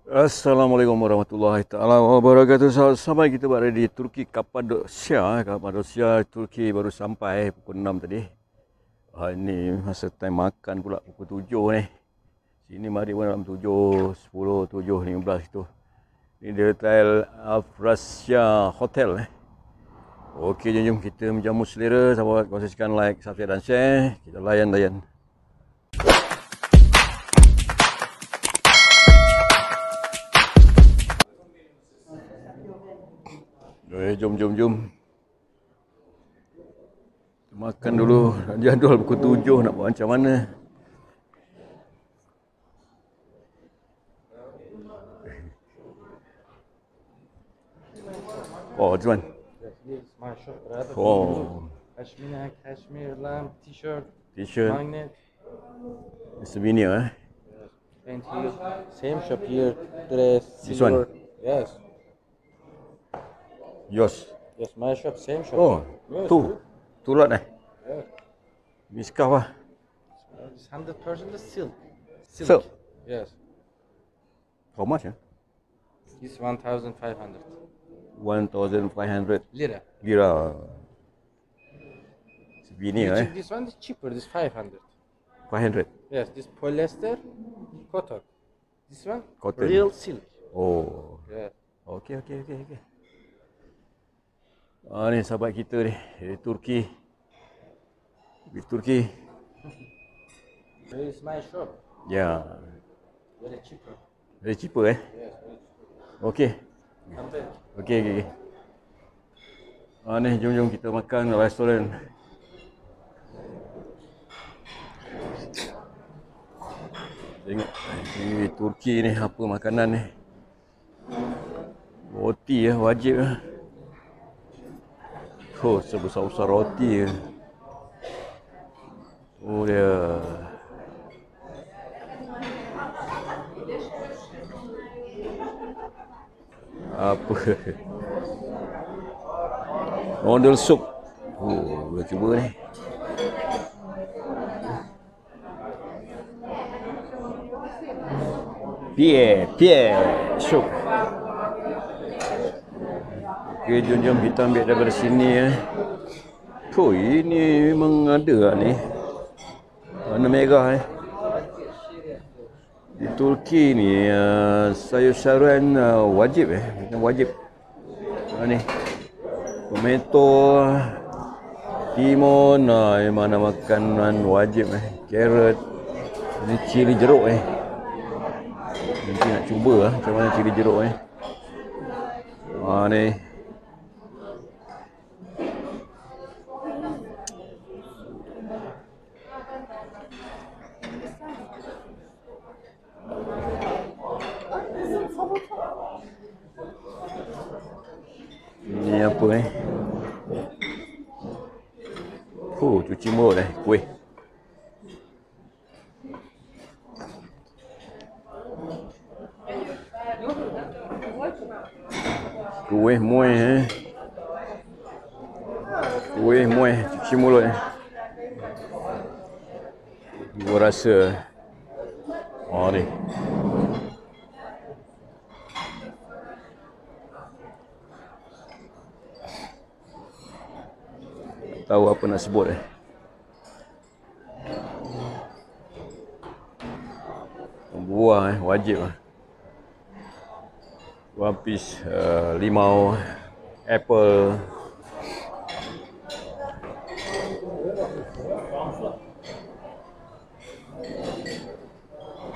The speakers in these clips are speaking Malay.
Assalamualaikum warahmatullahi taala wabarakatuh. Sampai kita berada di Turki Kapadosia. Kapadosia Turki baru sampai pukul 6 tadi. Ini masa time makan pula pukul 7 ni. Sini mari dalam 7, 10, 7, 15 itu. Ini di Hotel Afrasya Hotel. Okey, jom kita menjamu selera. Sahabat kongsikan like, subscribe dan share. Kita layan. Jom. Makan dulu. Jadual pukul 7 nak buat macam mana. Oh, cuman. Yes, my shop, brother. Oh. Pashmina, cashmere, lamp, t-shirt, T-shirt. magnet. Souvenir. And here, same shop here, dress, This silver. one? Yes. Yours. Yes, my shop, same shop. Oh, Yes. tu lot Yes. Ni scarf lah. It's 100% silk. Silk? Yes. How much? It's 1,500 1,500 lira. lira. Souvenir This one is cheaper. This 500. 500. Yes, this polyester, cotton. This one, Cotton. real silk. Oh. Yes. Okey. Ni sahabat kita ni dari Turki. Di Turki. Here is my shop. Ya. Very cheaper. Very cheaper Yes, very cheaper. Okey. Compare. Okey. Ni jom kita makan restoran. Tengok di Turki ni apa makanan ni. Roti wajib . Oh, sebesar-besar roti . Oh dia. Apa? Noodle soup. Oh, boleh cuba ni. Pie soup. Okey, jom kita ambil daripada sini . Oh, ini memang ada lah ni. Warna merah . Di Turki ni sayur-sayuran wajib . Wajib. Ni. Tomato, timun, mana makanan wajib . Carrot. Ini cili jeruk . Nanti nak cuba macam mana cili jeruk . Ni. Ini apa cuci mulut kuih. Kuih muih Kuih muih cuci mulut . Gua rasa ni. Tahu apa nak sebut . Buah wajib . One piece limau, apple.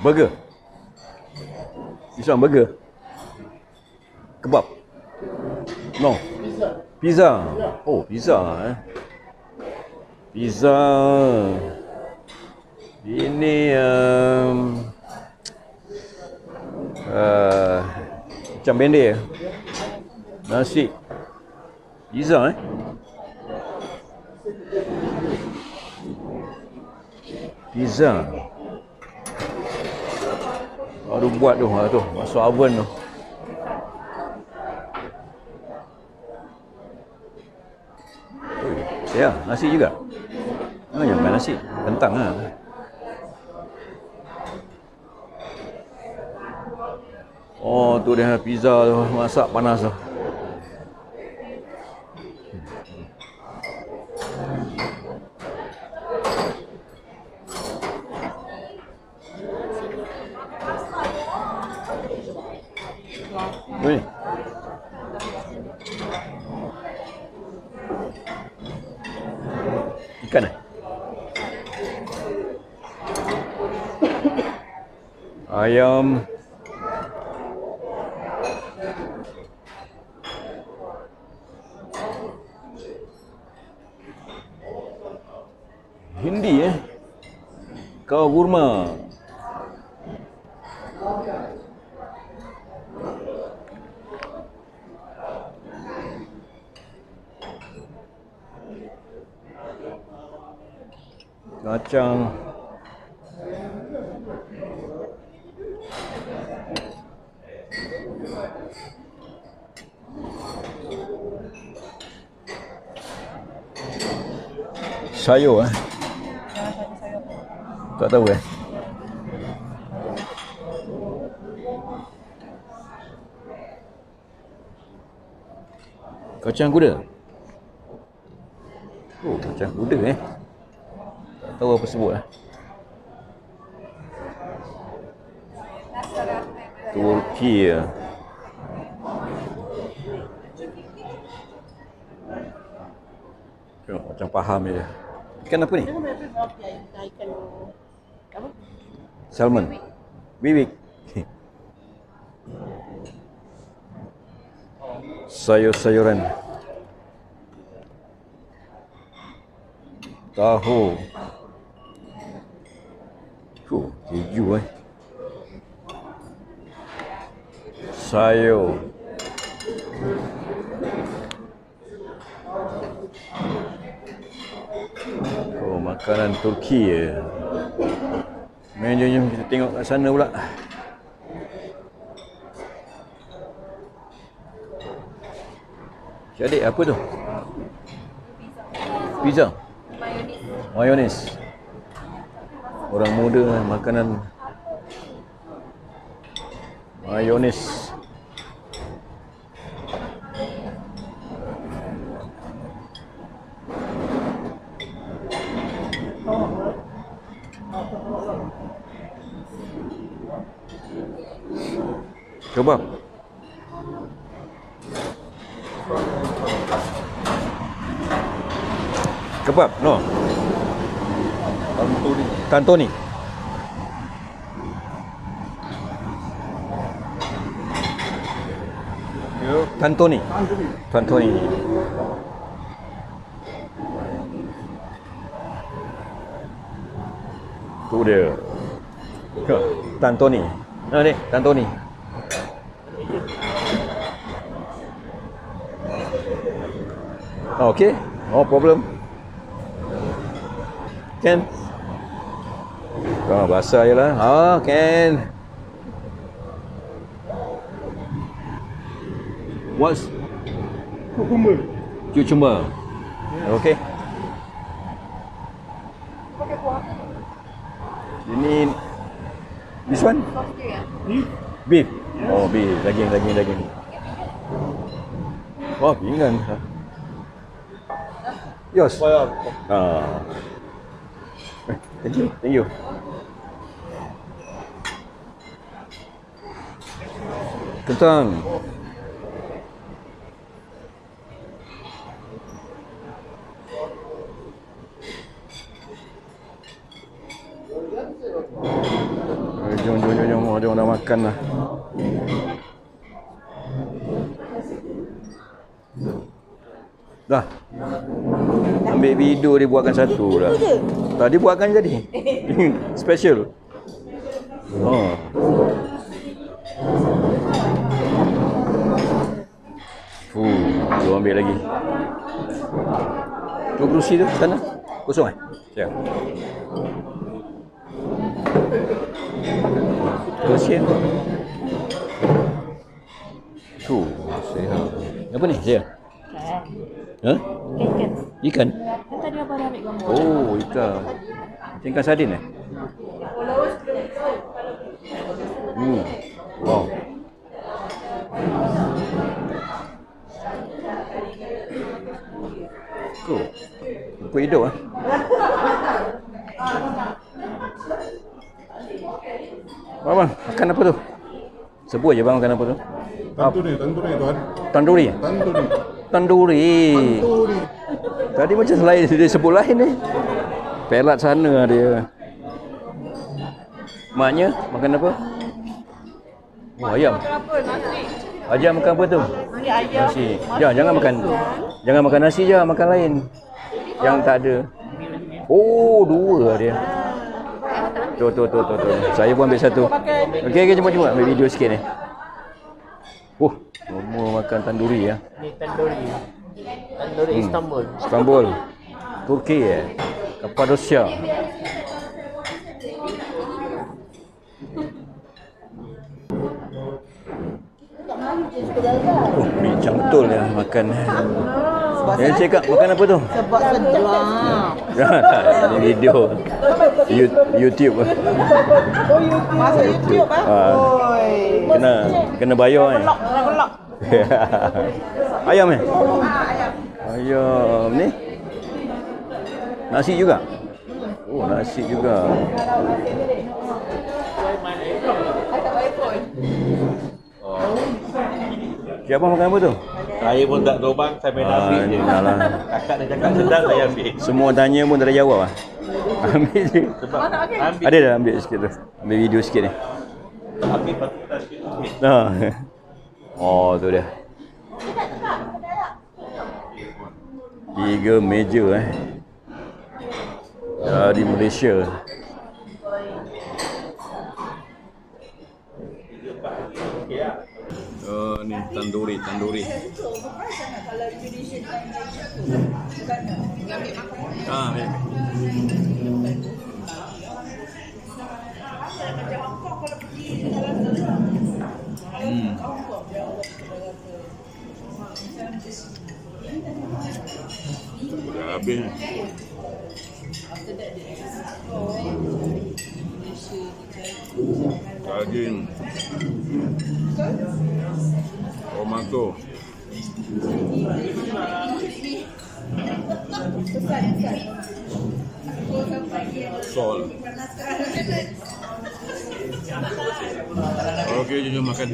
Burger. This one burger. Kebab. No. Pizza. Oh, pizza . Pizza. Ini macam pendek . Nasi. Pizza . Pizza. Baru buat tu, masuk oven tu. Ya, nasi juga. Jangan main nasi, kentang lah. Oh, tu dia pizza tu, masak panas tu. Weh. Ikan eh? Ayam. Hindi eh. Kau kurma. Kacang. Sayur eh. Tak tahu eh. Kacang kuda. Oh, kacang kuda eh. Tak tahu apa sebut lah. Turki ya. Tengok macam faham je. Ikan apa ni? Ikan apa? Salmon. Bibik. Sayur-sayuran. Tahu. Keju eh. Sayur. Oh, makanan Turki ya. Menunya kita tengok kat sana pula. Jadi apa tu? Pizza. Mayonis. Orang muda makanan mayonis. Coba. Kebab, no. Tantuni. Tantuni. Tantuni. Tu dia. Tantuni. Nah ni, Tantuni. Okay, no problem. Can? Basah je lah. Can. What's? Cucumber. Cucumber. Okay. Ini this one? Beef. Oh, beef. Daging. Wah, pinggan. Yours. Thank you. Kentang. Jom. Ada orang dah makan lah. Dah. Ambil video dia buatkan satu dah. Tadi buatkan jadi. Special. Oh. Tu ambil lagi. Tu kerusi tu sana. Kosong eh? Ya. Kerusi. Tu, sihat. Apa ni? Ya. Ha? Ikan. Kan tadi abang dah ambil gambar. Oh, ikan. Macam ikan sardin eh? Wow. hidup ah. Bang, makan apa tu? Sebut je bang makan apa tu? Tanduri tuan. Tanduri. Tanduri. Tanduri. Tadi macam lain, dia sebut lain ni. Pelat sana dia. Maknya makan apa? Oh, ayam. Ayam makan apa tu? Nasi. Jangan makan. Jangan makan nasi je, makan lain. Yang tak ada. Oh, dua dia. Tu. Saya pun ambil satu. Okey, jom ambil video sikit ni. Semua makan tanduri ya. Ni tanduri. Tanduri Istanbul. Istanbul. Turki Kapadosia. Bincang betul ya makan. Yang cakap makan apa tu? Sebab sedap. Ini video YouTube. Masuk YouTube Oi. Kena bayar Belok. Ayam Ayam ni. Nasi juga. Oh, nasi juga. Siapa makan apa tu? Saya pun tak tahu bang, saya main ambil je. Kakak dia cakap sedang, saya ambil. Semua tanya pun tak ada jawab ah. Ambil je. Sebab ambil. Ada dah ambil sikit tu. Ambil video sikit ni. Ambil lepas tu tak sikit. Oh, tu dia. 3 meja dari Malaysia. Ni tanduri. Dah habis ni. Daging tomato salt. Okey, jom makan.